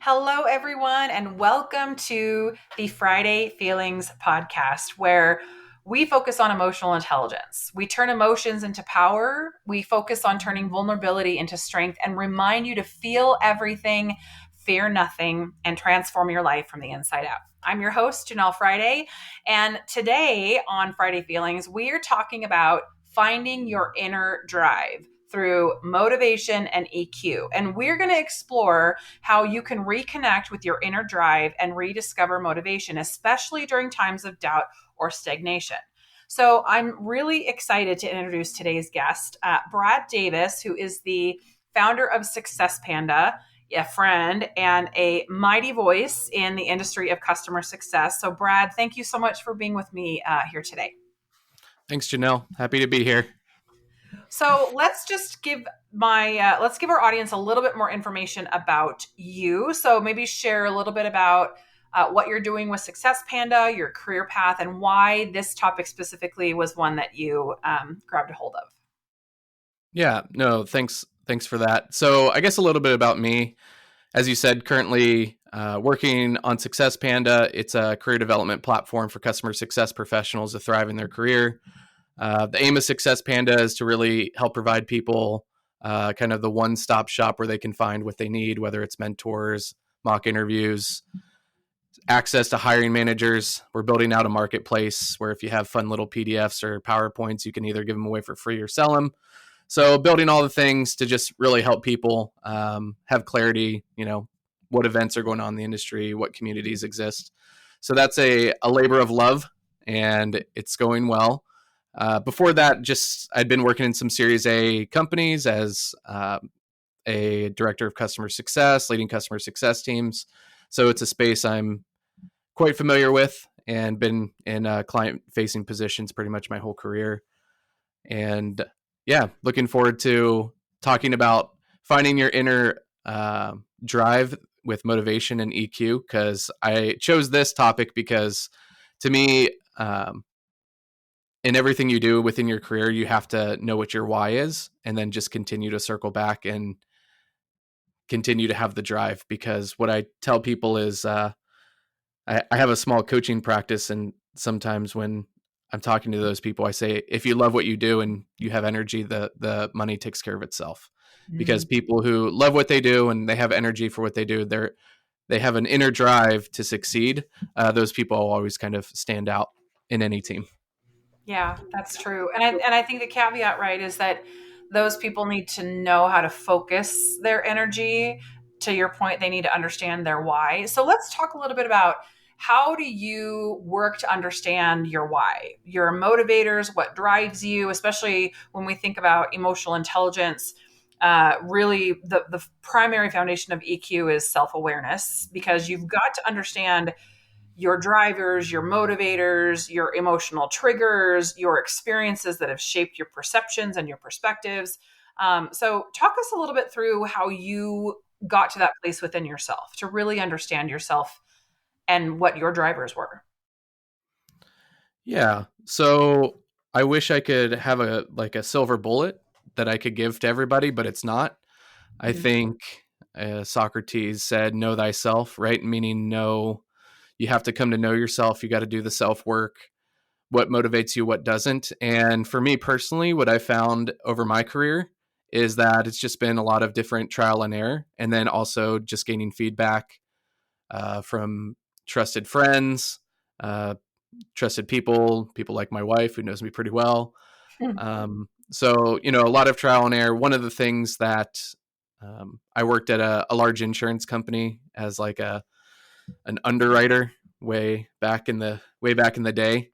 Hello, everyone, and welcome to the Friday Feelings podcast, where we focus on emotional intelligence. We turn emotions into power. We focus on turning vulnerability into strength and remind you to feel everything, fear nothing, and transform your life from the inside out. I'm your host, Jenelle Friday, and today on Friday Feelings, we are talking about finding your inner drive through motivation and EQ. And we're going to explore how you can reconnect with your inner drive and rediscover motivation, especially during times of doubt or stagnation. So I'm really excited to introduce today's guest, Brad Davis, who is the founder of Success Panda, a friend and a mighty voice in the industry of customer success. So Brad, thank you so much for being with me here today. Thanks, Janelle. Happy to be here. So let's just give let's give our audience a little bit more information about you. So maybe share a little bit about what you're doing with Success Panda, your career path, and why this topic specifically was one that you grabbed a hold of. Yeah, no, thanks for that. So I guess a little bit about me. As you said, currently working on Success Panda. It's a career development platform for customer success professionals to thrive in their career. The aim of Success Panda is to really help provide people kind of the one-stop shop where they can find what they need, whether it's mentors, mock interviews, access to hiring managers. We're building out a marketplace where if you have fun little PDFs or PowerPoints, you can either give them away for free or sell them. So building all the things to just really help people have clarity, what events are going on in the industry, what communities exist. So that's a labor of love, and it's going well. Before that, I'd been working in some Series A companies as a director of customer success, leading customer success teams. So it's a space I'm quite familiar with and been in client-facing positions pretty much my whole career. And yeah, looking forward to talking about finding your inner drive with motivation and EQ, because I chose this topic because to me, in everything you do within your career, you have to know what your why is and then just continue to circle back and continue to have the drive. Because what I tell people is I have a small coaching practice, and sometimes when I'm talking to those people, I say, if you love what you do and you have energy, the money takes care of itself. Because people who love what they do and they have energy for what they do, they have an inner drive to succeed. Those people always kind of stand out in any team. Yeah, that's true. And I think the caveat, right, is that those people need to know how to focus their energy. To your point, they need to understand their why. So let's talk a little bit about how do you work to understand your why, your motivators, what drives you, especially when we think about emotional intelligence. Really, the primary foundation of EQ is self-awareness, because you've got to understand your drivers, your motivators, your emotional triggers, your experiences that have shaped your perceptions and your perspectives. So talk us a little bit through how you got to that place within yourself to really understand yourself and what your drivers were. Yeah. So I wish I could have a silver bullet that I could give to everybody, but it's not. I think Socrates said, know thyself, right? Meaning you have to come to know yourself. You got to do the self work, what motivates you, what doesn't. And for me personally, what I found over my career is that it's just been a lot of different trial and error, and then also just gaining feedback from trusted friends, trusted people like my wife, who knows me pretty well. So, a lot of trial and error. One of the things that I worked at a large insurance company as like an underwriter way back in the day.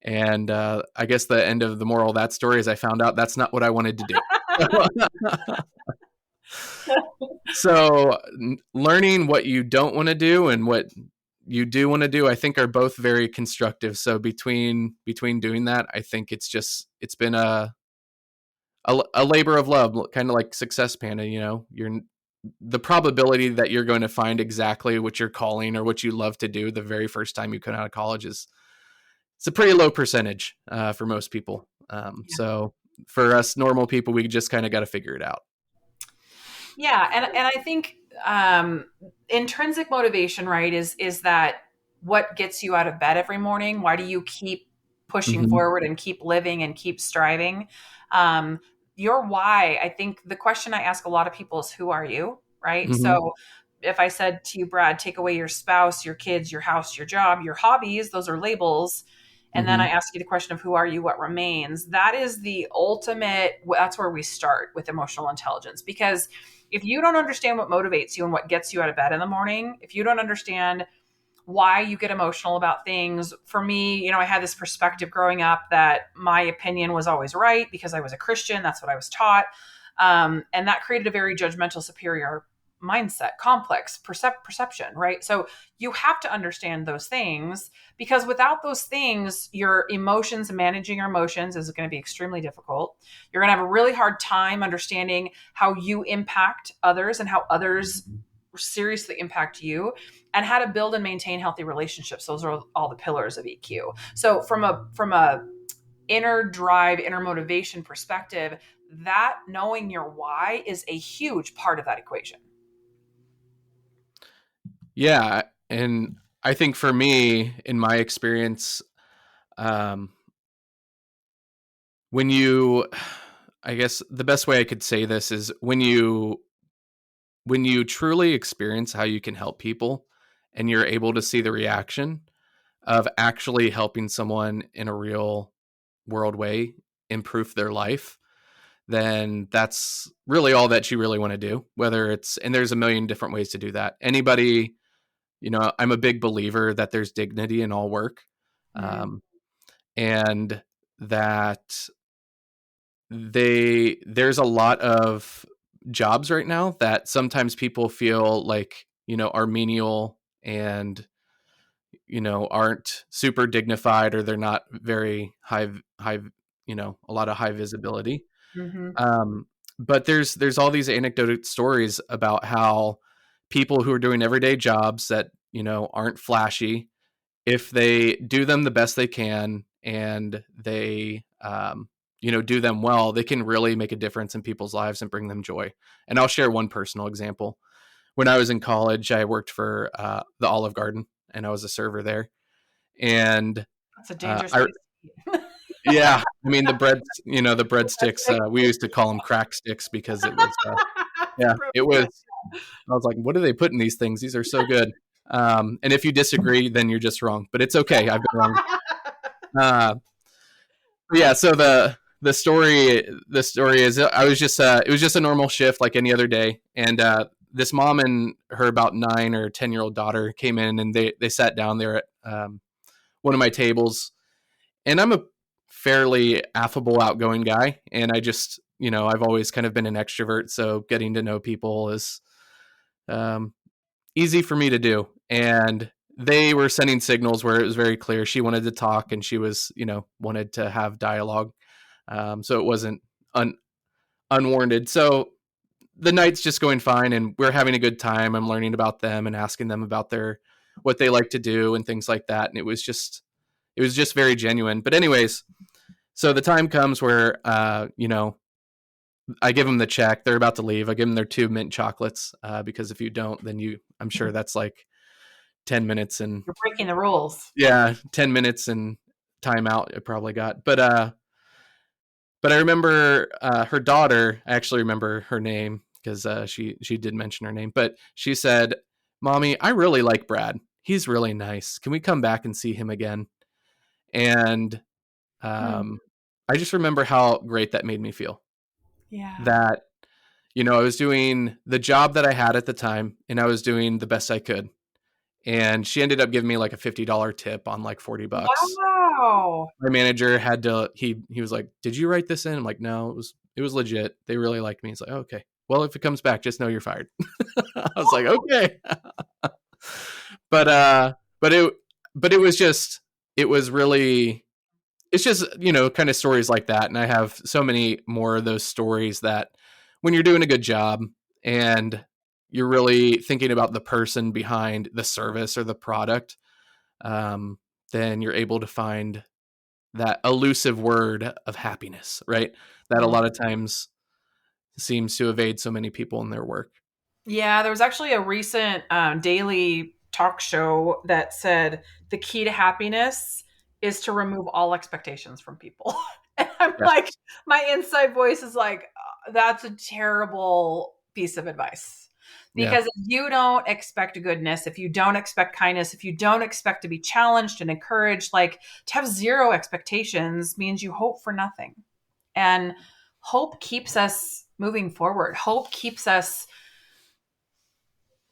And I guess the end of the moral of that story is I found out that's not what I wanted to do. So learning what you don't want to do and what you do want to do, I think, are both very constructive. So between doing that, I think it's been a labor of love, kind of like Success Panda. The probability that you're going to find exactly what you're calling or what you love to do the very first time you come out of college it's a pretty low percentage for most people. So for us normal people, we just kind of got to figure it out. Yeah, and I think um, intrinsic motivation, right, is that what gets you out of bed every morning? Why do you keep pushing Hmm. forward and keep living and keep striving? Um, your why, I think the question I ask a lot of people is, who are you? Right. Hmm. So if I said to you, Brad, take away your spouse, your kids, your house, your job, your hobbies, those are labels. And then Hmm. I ask you the question of who are you, what remains? That is the ultimate, that's where we start with emotional intelligence. Because if you don't understand what motivates you and what gets you out of bed in the morning, if you don't understand why you get emotional about things. For me, I had this perspective growing up that my opinion was always right because I was a Christian. That's what I was taught. And that created a very judgmental, superior mindset, complex perception, right? So you have to understand those things, because without those things, your emotions, managing your emotions is going to be extremely difficult. You're going to have a really hard time understanding how you impact others and how others seriously impact you, and how to build and maintain healthy relationships. Those are all the pillars of EQ. So from a inner drive, inner motivation perspective, that knowing your why is a huge part of that equation. Yeah, and I think for me, in my experience, um, when you, I guess the best way I could say this is when you truly experience how you can help people, and you're able to see the reaction of actually helping someone in a real world way improve their life, then that's really all that you really want to do. Whether it's, and there's a million different ways to do that. Anybody, I'm a big believer that there's dignity in all work. Mm, Um, and that there's a lot of jobs right now that sometimes people feel like, are menial, and aren't super dignified, or they're not very high, a lot of high visibility. mhm. um, but there's all these anecdotal stories about how people who are doing everyday jobs that aren't flashy, if they do them the best they can, and they do them well, they can really make a difference in people's lives and bring them joy. And I'll share one personal example. When I was in college, I worked for the Olive Garden, and I was a server there. And That's a dangerous I place to eat. yeah, I mean the breadsticks, we used to call them crack sticks because it was yeah, it was. Appropriate. I was like, what do they put in these things? These are so good. And if you disagree, then you're just wrong. But it's okay. I've been wrong. Uh, yeah. So the story is, I was just it was just a normal shift like any other day, and this mom and her about 9 or 10 year old daughter came in, and they sat down there at one of my tables. And I'm a fairly affable, outgoing guy, and I just I've always kind of been an extrovert, so getting to know people is um, easy for me to do. And they were sending signals where it was very clear she wanted to talk, and she was wanted to have dialogue. So it wasn't unwarranted. So the night's just going fine, and we're having a good time. I'm learning about them and asking them about their what they like to do and things like that. And it was just very genuine. But anyways, so the time comes where I give them the check. They're about to leave. I give them their 2 mint chocolates, because if you don't, then I'm sure that's like 10 minutes, and You're breaking the rules. yeah, 10 minutes and timeout it probably got. But I remember her daughter. I actually remember her name because she did mention her name. But she said, "Mommy, I really like Brad. He's really nice. Can we come back and see him again?" And Hmm. I just remember how great that made me feel. Yeah. That I was doing the job that I had at the time, and I was doing the best I could. And she ended up giving me like a $50 tip on like $40. Wow. My manager had to he was like, "Did you write this in?" I'm like, "No, it was legit. They really liked me." He's like, oh, "Okay. Well, if it comes back, just know you're fired." I was like, "Okay." but uh but it was just it was really it's just kind of stories like that, and I have so many more of those stories that when you're doing a good job, and you're really thinking about the person behind the service or the product, um, then you're able to find that elusive word of happiness, right? That a Mm. lot of times seems to evade so many people in their work. Yeah, there was actually a recent daily talk show that said the key to happiness is to remove all expectations from people. And I'm like, Yes. my inside voice is like, that's a terrible piece of advice. Yeah. Because if you don't expect goodness, if you don't expect kindness, if you don't expect to be challenged and encouraged, like to have zero expectations means you hope for nothing. And hope keeps us moving forward. Hope keeps us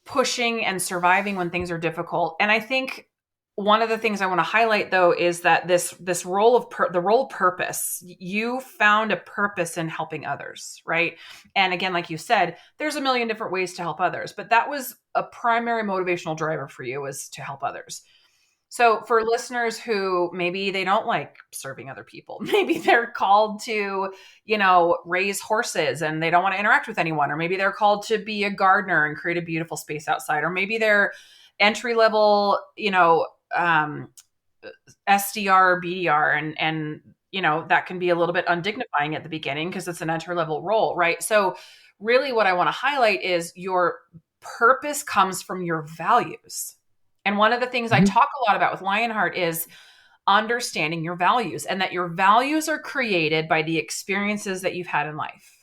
pushing and surviving when things are difficult. And I think one of the things I want to highlight though is that this role of the role of purpose, you found a purpose in helping others, right? And again, like you said, there's a million different ways to help others, but that was a primary motivational driver for you, was to help others. So for listeners who maybe they don't like serving other people, maybe they're called to, raise horses and they don't want to interact with anyone, or maybe they're called to be a gardener and create a beautiful space outside, or maybe they're entry level, SDR or BDR, and that can be a little bit undignifying at the beginning because it's an entry level role, right? So really what I want to highlight is your purpose comes from your values. And one of the things I Mhm. talk a lot about with Lionheart is understanding your values, and that your values are created by the experiences that you've had in life.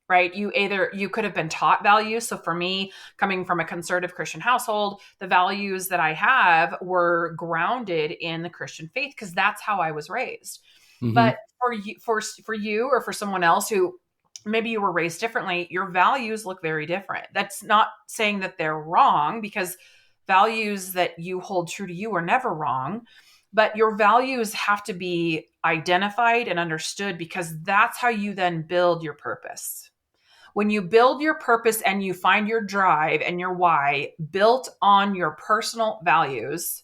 Right? You could have been taught values. So for me, coming from a conservative Christian household, the values that I have were grounded in the Christian faith because that's how I was raised. But Mhm. for you or for someone else who maybe you were raised differently, your values look very different. That's not saying that they're wrong, because values that you hold true to you are never wrong, but your values have to be identified and understood, because that's how you then build your purpose. When you build your purpose and you find your drive and your why built on your personal values,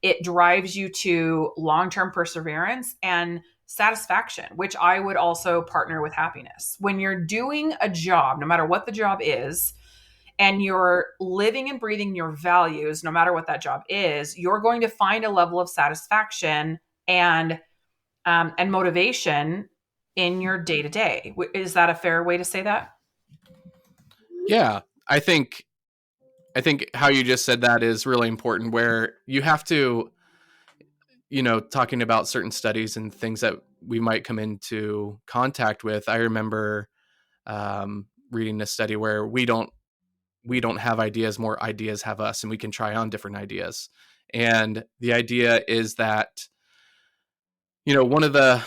it drives you to long-term perseverance and satisfaction, which I would also partner with happiness. When you're doing a job, no matter what the job is, and you're living and breathing your values, no matter what that job is, you're going to find a level of satisfaction and motivation in your day to day. Is that a fair way to say that? Yeah. I think how you just said that is really important, where you have to, talking about certain studies and things that we might come into contact with. I remember reading a study where we don't have ideas, more ideas have us, and we can try on different ideas. And the idea is that, one of the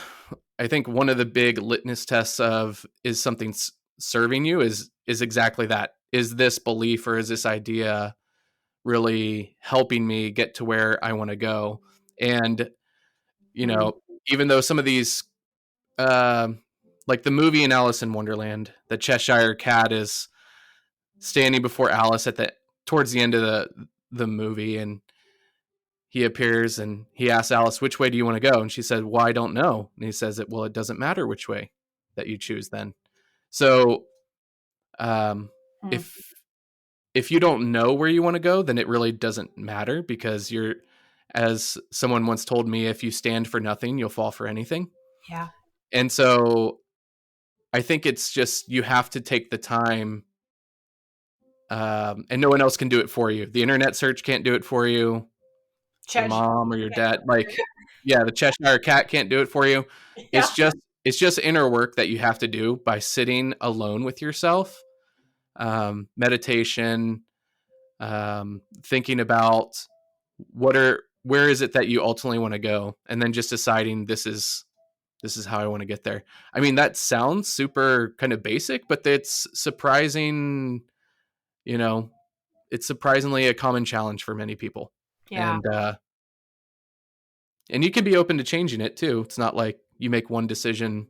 I think one of the big litmus tests of is something serving you is exactly that. Is this belief or is this idea really helping me get to where I want to go? And you Mm, know, even though some of these, um, like the movie in Alice in Wonderland, the Cheshire Cat is standing before Alice at the towards the end of the movie, and he appears and he asks Alice, "Which way do you want to go?" And she said, "Well, I don't know." And he says, "Well, it doesn't matter which way that you choose then." So, um, mm, if if you don't know where you want to go, then it really doesn't matter, because you're, as someone once told me, if you stand for nothing, you'll fall for anything. yeah. And so I think it's just you have to take the time, and no one else can do it for you. The internet search can't do it for you. Your Cheshire. mom or your dad, like, yeah, the Cheshire Cat can't do it for you. Yeah. It's just inner work that you have to do by sitting alone with yourself, meditation, thinking about where is it that you ultimately want to go, and then just deciding this is how I want to get there. I mean, that sounds super kind of basic, but it's surprising, you know, it's surprisingly a common challenge for many people. Yeah. And you can be open to changing it too. It's not like you make one decision.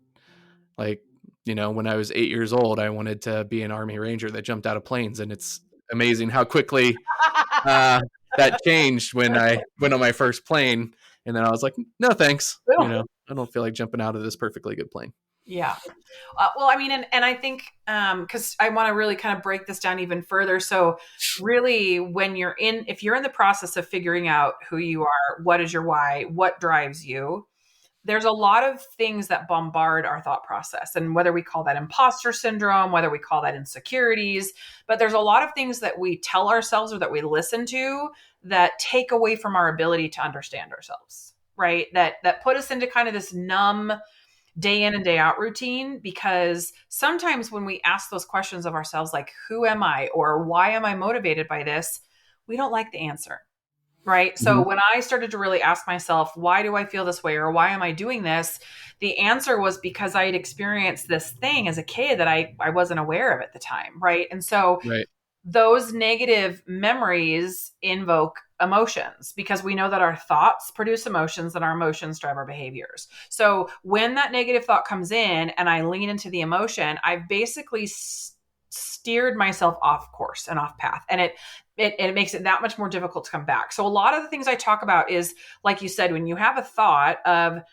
Like, when I was 8 years old, I wanted to be an Army Ranger that jumped out of planes, and it's amazing how quickly uh, that changed when I went on my first plane. And then I was like, no, thanks. I don't feel like jumping out of this perfectly good plane. Yeah. Well, I mean, and I think, because I want to really kind of break this down even further. So, really, if you're in the process of figuring out who you are, what is your why, what drives you, there's a lot of things that bombard our thought process, and whether we call that imposter syndrome, whether we call that insecurities, but there's a lot of things that we tell ourselves or that we listen to that take away from our ability to understand ourselves, right? That put us into kind of this numb day in and day out routine, because sometimes when we ask those questions of ourselves, like, who am I, or why am I motivated by this, we don't like the answer. Right. So Mhm. when I started to really ask myself, why do I feel this way, or why am I doing this? The answer was because I had experienced this thing as a kid that I wasn't aware of at the time. Right. And so Right. those negative memories invoke emotions, because we know that our thoughts produce emotions and our emotions drive our behaviors. So when that negative thought comes in and I lean into the emotion, I've basically steered myself off course and off path. And it makes it that much more difficult to come back. So a lot of the things I talk about is, like you said, when you have a thought of,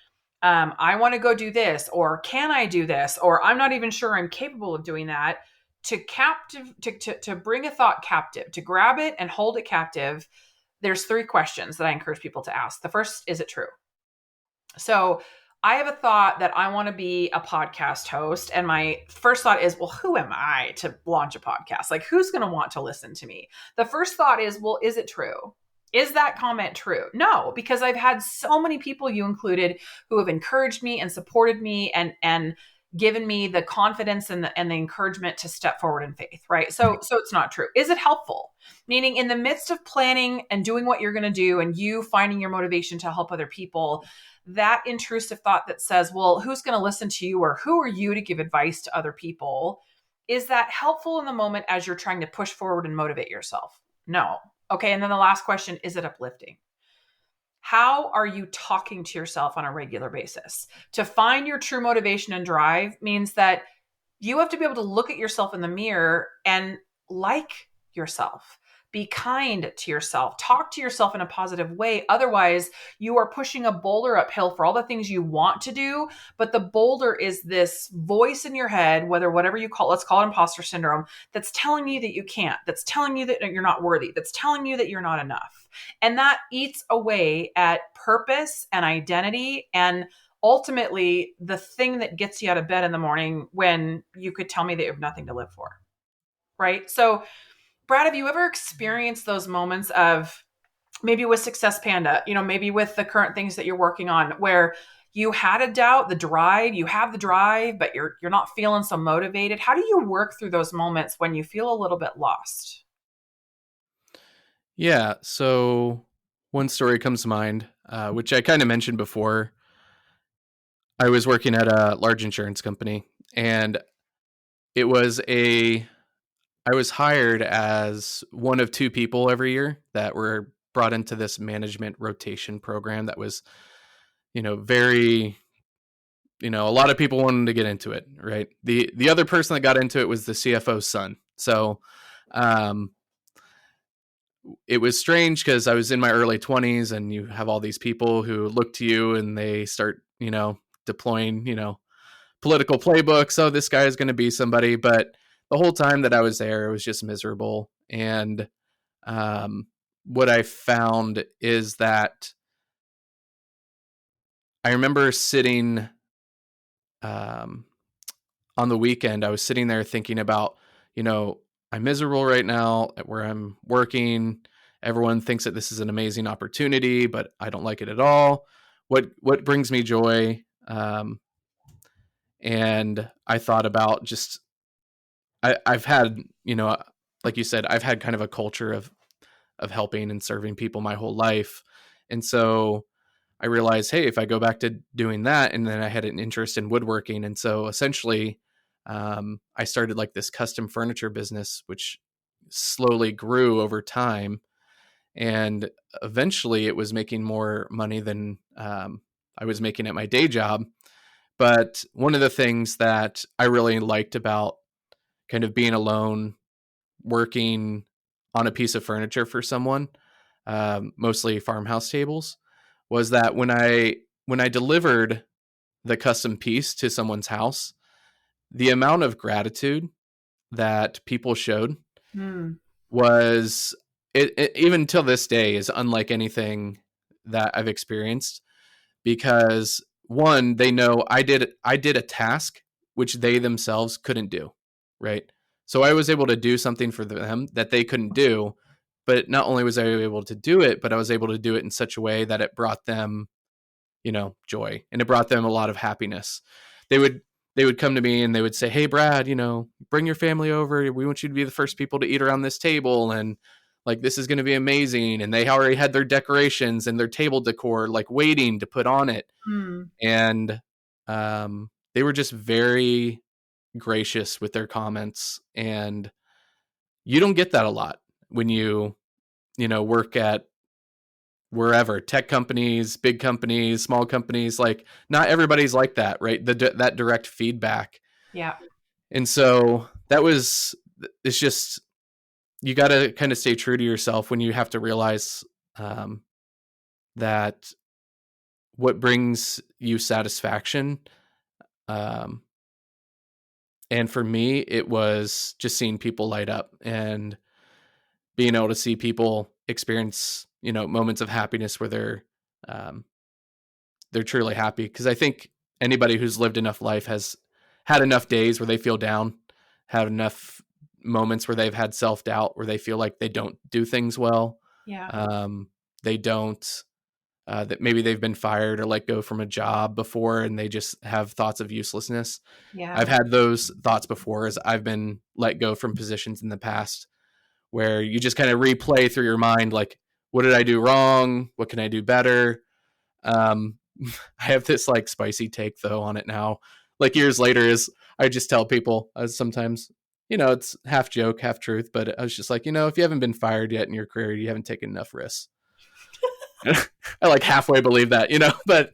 I want to go do this, or can I do this, or I'm not even sure I'm capable of doing that, to bring a thought captive, to grab it and hold it captive, there's three questions that I encourage people to ask. The first, is it true? So I have a thought that I want to be a podcast host. And my first thought is, well, who am I to launch a podcast? Like, who's going to want to listen to me? The first thought is, well, is it true? Is that comment true? No, because I've had so many people, you included, who have encouraged me and supported me and given me the confidence and the encouragement to step forward in faith, right? So it's not true. Is it helpful? Meaning, in the midst of planning and doing what you're going to do and you finding your motivation to help other people, that intrusive thought that says, well, who's going to listen to you, or who are you to give advice to other people? Is that helpful in the moment as you're trying to push forward and motivate yourself? No. Okay. And then the last question, is it uplifting? How are you talking to yourself on a regular basis? To find your true motivation and drive means that you have to be able to look at yourself in the mirror and like yourself. Be kind to yourself. Talk to yourself in a positive way. Otherwise, you are pushing a boulder uphill for all the things you want to do. But the boulder is this voice in your head, whatever you call, let's call it imposter syndrome, that's telling you that you can't, that's telling you that you're not worthy, that's telling you that you're not enough. And that eats away at purpose and identity, and ultimately the thing that gets you out of bed in the morning when you could tell me that you have nothing to live for. Right. So, Brad, have you ever experienced those moments of, maybe with Success Panda, maybe with the current things that you're working on, where you had a doubt, you have the drive, but you're not feeling so motivated? How do you work through those moments when you feel a little bit lost? Yeah. So one story comes to mind, which I kind of mentioned before. I was working at a large insurance company, and it was I was hired as one of two people every year that were brought into this management rotation program that was, very, a lot of people wanted to get into it, right? The other person that got into it was the CFO's son. So, um, it was strange because I was in my early 20s, and you have all these people who look to you and they start, deploying, political playbooks. Oh, this guy is going to be somebody. But the whole time that I was there, it was just miserable. And what I found is that I remember sitting um, on the weekend, I was sitting there thinking about, you know, I'm miserable right now at where I'm working. Everyone thinks that this is an amazing opportunity, but I don't like it at all. What brings me joy? And I thought about just I've had, like you said, I've had kind of a culture of helping and serving people my whole life. And so I realized, hey, if I go back to doing that, and then I had an interest in woodworking. And so essentially, I started like this custom furniture business, which slowly grew over time. And eventually it was making more money than I was making at my day job. But one of the things that I really liked about kind of being alone, working on a piece of furniture for someone, mostly farmhouse tables, was that when I delivered the custom piece to someone's house, the amount of gratitude that people showed Hmm. was it even till this day is unlike anything that I've experienced, because one, they know I did a task which they themselves couldn't do, right? So I was able to do something for them that they couldn't do, but not only was I able to do it, but I was able to do it in such a way that it brought them, joy, and it brought them a lot of happiness. They would they would come to me and they would say, "Hey Brad, bring your family over. We want you to be the first people to eat around this table, and like this is going to be amazing." And they already had their decorations and their table decor like waiting to put on it. Mm. And they were just very gracious with their comments, and you don't get that a lot when work at wherever, tech companies, big companies, small companies. Like, not everybody's like that, right? That direct feedback. Yeah. And so it's just, you got to kind of stay true to yourself when you have to realize that what brings you satisfaction. And for me, it was just seeing people light up and being able to see people experience, moments of happiness where they're truly happy. Because I think anybody who's lived enough life has had enough days where they feel down, had enough moments where they've had self-doubt, where they feel like they don't do things well. Yeah. They don't, that maybe they've been fired or let go from a job before, and they just have thoughts of uselessness. I've Yeah. had those thoughts before as I've been let go from positions in the past, where you just kind of replay through your mind, like, what did I do wrong? What can I do better? Um, I have this like spicy take though on it now. Like years later, is I just tell people sometimes, it's half joke, half truth, but I was just like, if you haven't been fired yet in your career, you haven't taken enough risks. I like halfway believe that, but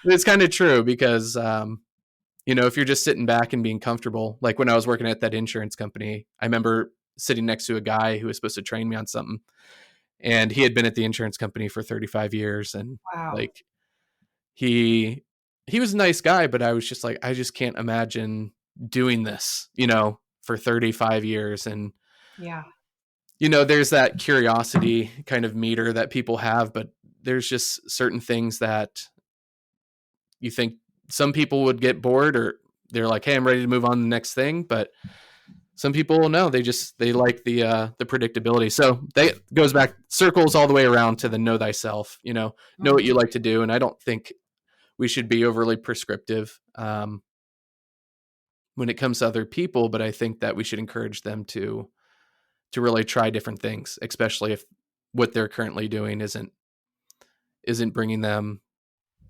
it's kind of true because, if you're just sitting back and being comfortable, like when I was working at that insurance company, I remember sitting next to a guy who was supposed to train me on something, and he had been at the insurance company for 35 years. And Wow. like, he was a nice guy, but I was just like, I just can't imagine doing this, for 35 years. And, Yeah. there's that curiosity kind of meter that people have, but there's just certain things that you think some people would get bored, or they're like, hey, I'm ready to move on to the next thing. But some people, no, they like the predictability. So that goes back, circles all the way around to the know thyself, know what Mhm. you like to do. And I don't think we should be overly prescriptive when it comes to other people, but I think that we should encourage them to really try different things, especially if what they're currently doing isn't bringing them,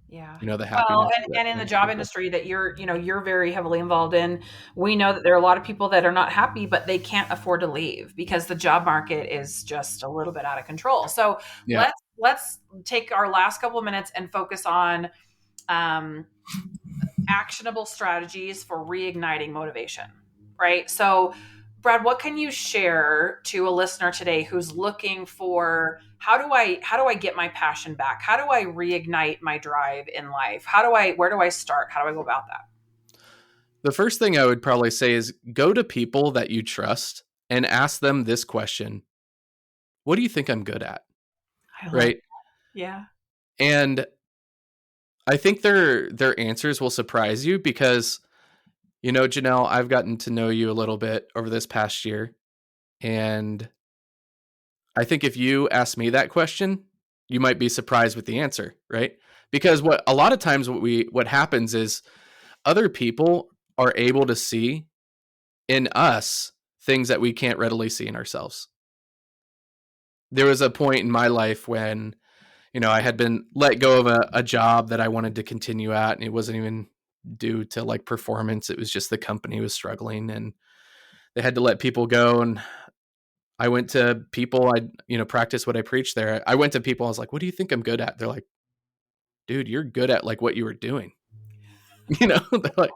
Yeah. the Well, happiness that and in the they're job looking for. industry that you're very heavily involved in, we know that there are a lot of people that are not happy, but they can't afford to leave because the job market is just a little bit out of control. So Yeah. let's take our last couple of minutes and focus on um, actionable strategies for reigniting motivation, right? So, Brad, what can you share to a listener today who's looking for how do I get my passion back? How do I reignite my drive in life? Where do I start? How do I go about that? The first thing I would probably say is go to people that you trust and ask them this question: what do you think I'm good at? I love Right? it. Yeah. And I think their answers will surprise you because, Jenelle, I've gotten to know you a little bit over this past year. And I think if you ask me that question, you might be surprised with the answer, right? Because what a lot of times what happens is other people are able to see in us things that we can't readily see in ourselves. There was a point in my life when, I had been let go of a job that I wanted to continue at, and it wasn't even due to like performance. It was just the company was struggling and they had to let people go. And I went to people, I, practice what I preach there. I went to people, I was like, what do you think I'm good at? They're like, dude, you're good at like what you were doing. They're like,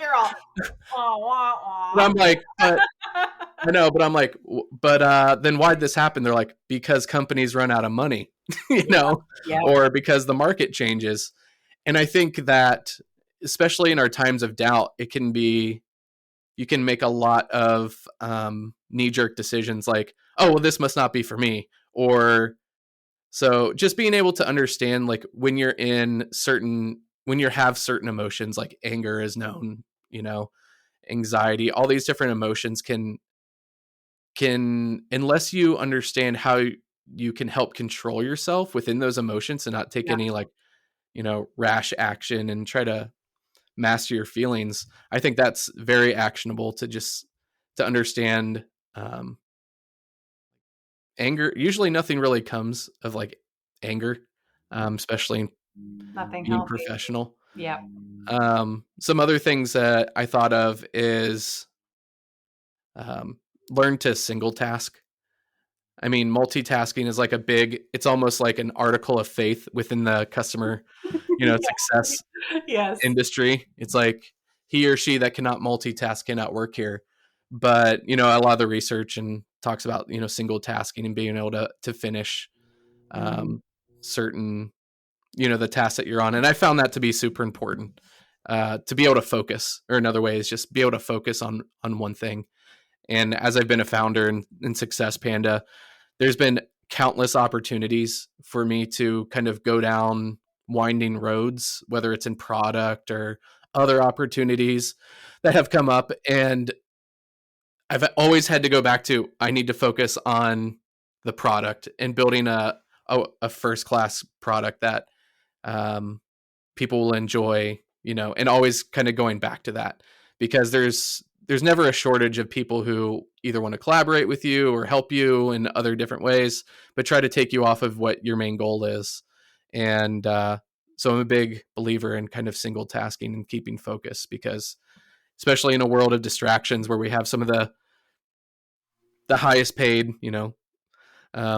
You're all wah, but wah, I'm like, but I know, but I'm like, but then why'd this happen? They're like, because companies run out of money, yeah. or because the market changes. And I think that, especially in our times of doubt, you can make a lot of knee jerk decisions like, oh, well, this must not be for me. Or so just being able to understand, like, when you're in certain when you have certain emotions like anger is known, anxiety, all these different emotions can unless you understand how you can help control yourself within those emotions and not take Yeah. any like, rash action and try to master your feelings. I think that's very actionable to understand. um, Anger, usually nothing really comes of like anger, especially Nothing being healthy. professional. Yeah. Some other things that I thought of is um, learn to single task. I mean, multitasking is like it's almost like an article of faith within the customer, success Yes. industry. It's like he or she that cannot multitask cannot work here. But, a lot of the research and talks about, single tasking and being able to finish certain, the tasks that you're on. And I found that to be super important, to be able to focus, or another way is just be able to focus on one thing. And as I've been a founder in Success Panda, there's been countless opportunities for me to kind of go down winding roads, whether it's in product or other opportunities that have come up. And I've always had to go back to, I need to focus on the product and building a first class product that people will enjoy, and always kind of going back to that, because there's never a shortage of people who either want to collaborate with you or help you in other different ways, but try to take you off of what your main goal is. And so I'm a big believer in kind of single tasking and keeping focus, because especially in a world of distractions where we have some of the highest paid,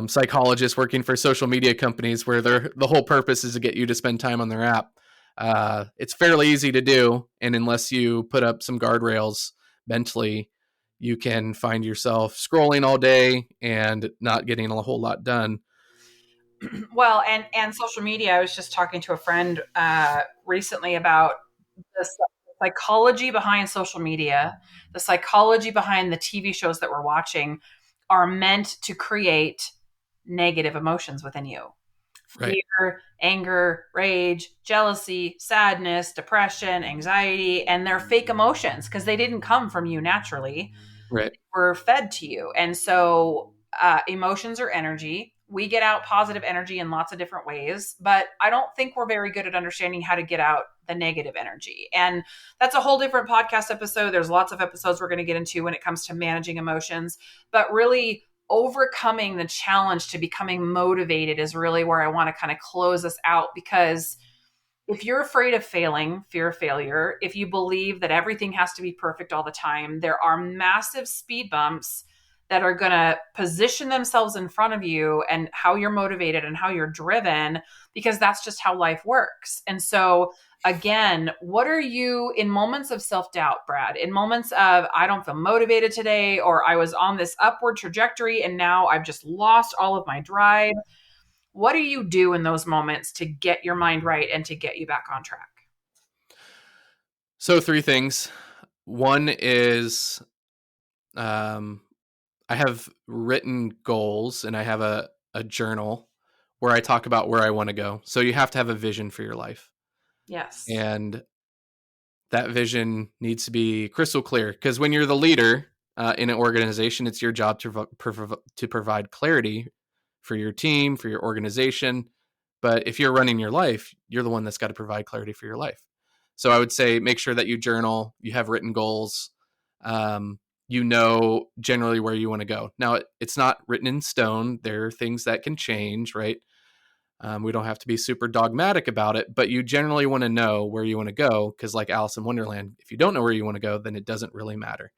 psychologists working for social media companies where the whole purpose is to get you to spend time on their app. It's fairly easy to do, and unless you put up some guardrails mentally, you can find yourself scrolling all day and not getting a whole lot done. Well, and social media. I was just talking to a friend recently about the psychology behind social media, the psychology behind the TV shows that we're watching are meant to create negative emotions within you. Right. Fear, anger, rage, jealousy, sadness, depression, anxiety, and they're fake emotions because they didn't come from you naturally. Right. Were fed to you. And so emotions are energy. We get out positive energy in lots of different ways, but I don't think we're very good at understanding how to get out the negative energy. And that's a whole different podcast episode. There's lots of episodes we're going to get into when it comes to managing emotions, but really overcoming the challenge to becoming motivated is really where I want to kind of close us out, because if you're afraid of failing, fear of failure, if you believe that everything has to be perfect all the time, there are massive speed bumps that are going to position themselves in front of you and how you're motivated and how you're driven, because that's just how life works. And so, again, what are you in moments of self doubt, Brad? In moments of, I don't feel motivated today, or I was on this upward trajectory and now I've just lost all of my drive. What do you do in those moments to get your mind right and to get you back on track? So 3 things. One is, um, I have written goals, and I have a journal where I talk about where I want to go. So you have to have a vision for your life. Yes. And that vision needs to be crystal clear, because when you're the leader in an organization, it's your job to provide clarity for your team, for your organization. But if you're running your life, you're the one that's got to provide clarity for your life. So I would say make sure that you journal, you have written goals, you know generally where you want to go. Now, it's not written in stone. There are things that can change, right? We don't have to be super dogmatic about it, but you generally want to know where you want to go, because like Alice in Wonderland, if you don't know where you want to go, then it doesn't really matter.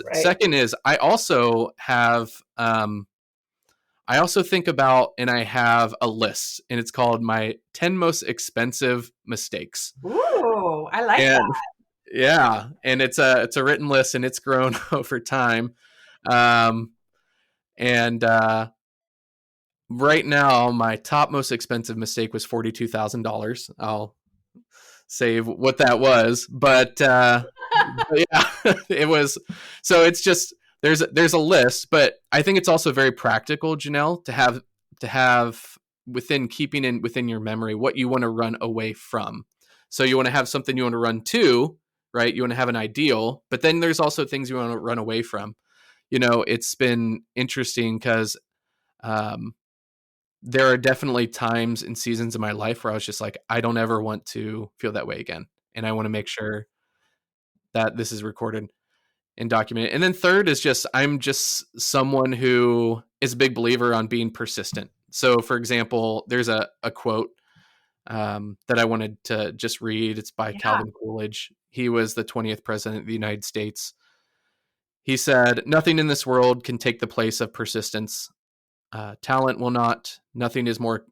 Right. Second is I also think about, and I have a list, and it's called my 10 most expensive mistakes. Ooh, I like that. And yeah, and it's a written list, and it's grown over time. Um, and right now, my top most expensive mistake was $42,000. I'll save what that was, but yeah, it was. So it's just there's a list, but I think it's also very practical, Jenelle, to have within keeping in within your memory what you want to run away from. So you want to have something you want to run to, right? You want to have an ideal, but then there's also things you want to run away from. It's been interesting because um, there are definitely times and seasons in my life where I was just like, I don't ever want to feel that way again. And I want to make sure that this is recorded and documented. And then third is just, I'm just someone who is a big believer on being persistent. So for example, there's a quote that I wanted to just read. It's by Yeah. Calvin Coolidge. He was the 20th president of the United States. He said, "Nothing in this world can take the place of persistence. Talent will not. Nothing is more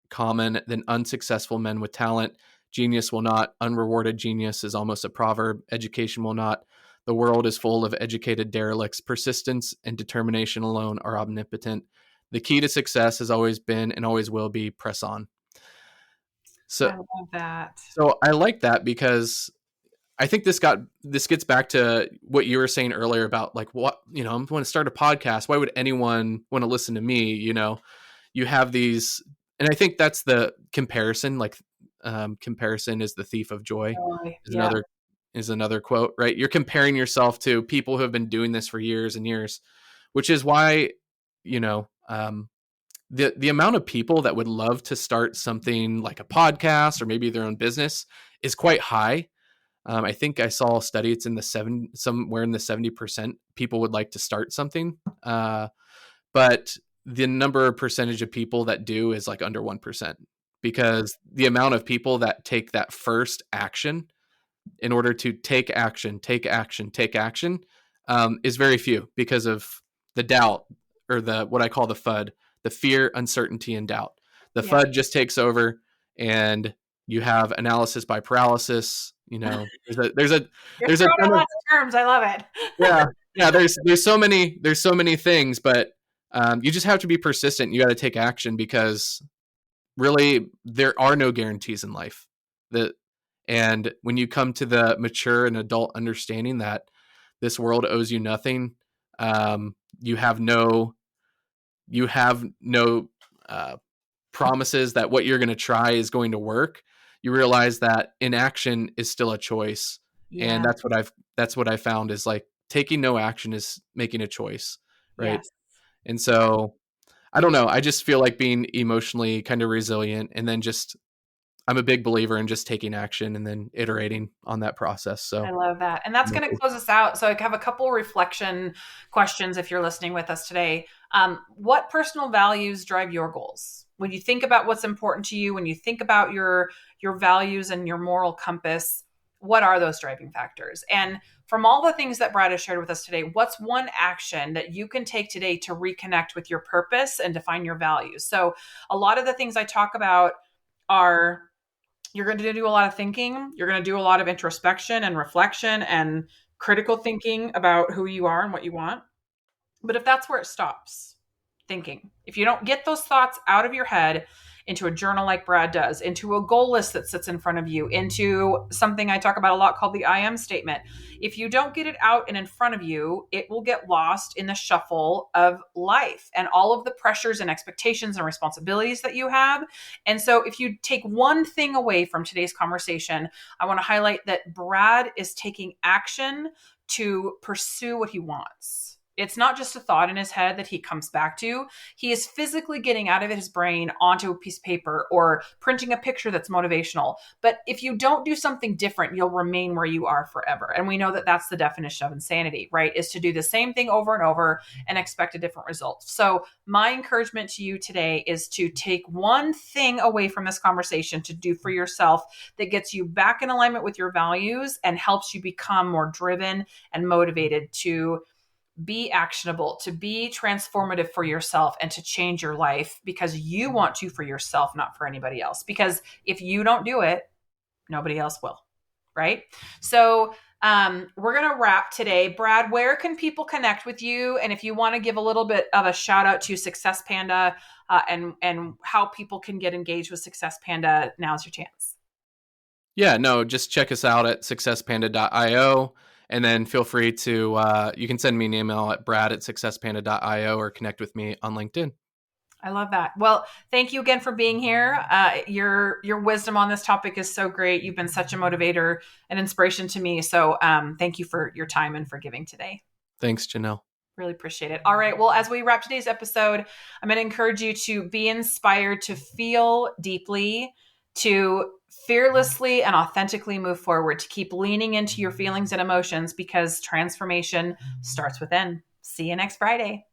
common than unsuccessful men with talent. Genius will not. Unrewarded genius is almost a proverb. Education will not. The world is full of educated derelicts. Persistence and determination alone are omnipotent. The key to success has always been and always will be press on." I So, love that. so I like that because I think this gets back to what you were saying earlier about like what, I'm going to start a podcast. Why would anyone want to listen to me? You have these, and I think that's the comparison, like comparison is the thief of joy Joy. is Yeah. another quote, right? You're comparing yourself to people who have been doing this for years and years, which is why, you know, the amount of people that would love to start something like a podcast or maybe their own business is quite high. I think I saw a study; it's in the somewhere in the 70% people would like to start something, but the number of percentage of people that do is like under 1%, because the amount of people that take that first action in order to take action, is very few because of the doubt, or the what I call the FUD, the fear, uncertainty, and doubt. The Yeah. FUD just takes over, and you have analysis by paralysis. You're there's a throwing ton out of, lots of terms. I love it. yeah. There's so many things, but you just have to be persistent. You got to take action because really there are no guarantees in life. That And when you come to the mature and adult understanding that this world owes you nothing, um, you have no you have no promises that what you're going to try is going to work. You realize that inaction is still a choice, and Yeah. that's what I found is like taking no action is making a choice, right? Yes. And so I don't know. I just feel like being emotionally kind of resilient, and then just I'm a big believer in just taking action and then iterating on that process. I So love that. And that's going to close us out. So I have a couple reflection questions if you're listening with us today. What personal values drive your goals? When you think about what's important to you, when you think about your values and your moral compass, what are those driving factors? And from all the things that Brad has shared with us today, what's one action that you can take today to reconnect with your purpose and define your values? So a lot of the things I talk about are, you're going to do a lot of thinking. You're going to do a lot of introspection and reflection and critical thinking about who you are and what you want. But if that's where it stops, thinking, if you don't get those thoughts out of your head into a journal like Brad does, into a goal list that sits in front of you, into something I talk about a lot called the I am statement, if you don't get it out and in front of you, it will get lost in the shuffle of life and all of the pressures and expectations and responsibilities that you have. And so if you take one thing away from today's conversation, I want to highlight that Brad is taking action to pursue what he wants. It's not just a thought in his head that he comes back to. He is physically getting out of his brain onto a piece of paper or printing a picture that's motivational. But if you don't do something different, you'll remain where you are forever. And we know that that's the definition of insanity, right? Is to do the same thing over and over and expect a different result. So my encouragement to you today is to take one thing away from this conversation to do for yourself that gets you back in alignment with your values and helps you become more driven and motivated to be actionable, to be transformative for yourself, and to change your life because you want to for yourself, not for anybody else. Because if you don't do it, nobody else will. Right. So we're going to wrap today. Brad, where can people connect with you? And if you want to give a little bit of a shout out to Success Panda and how people can get engaged with Success Panda, now's your chance. Yeah, no, just check us out at successpanda.io. And then feel free to, you can send me an email at brad@successpanda.io or connect with me on LinkedIn. I love that. Well, thank you again for being here. Your wisdom on this topic is so great. You've been such a motivator and inspiration to me. So thank you for your time and for giving today. Thanks, Janelle. Really appreciate it. All right. Well, as we wrap today's episode, I'm going to encourage you to be inspired to feel deeply, to fearlessly and authentically move forward, to keep leaning into your feelings and emotions because transformation starts within. See you next Friday.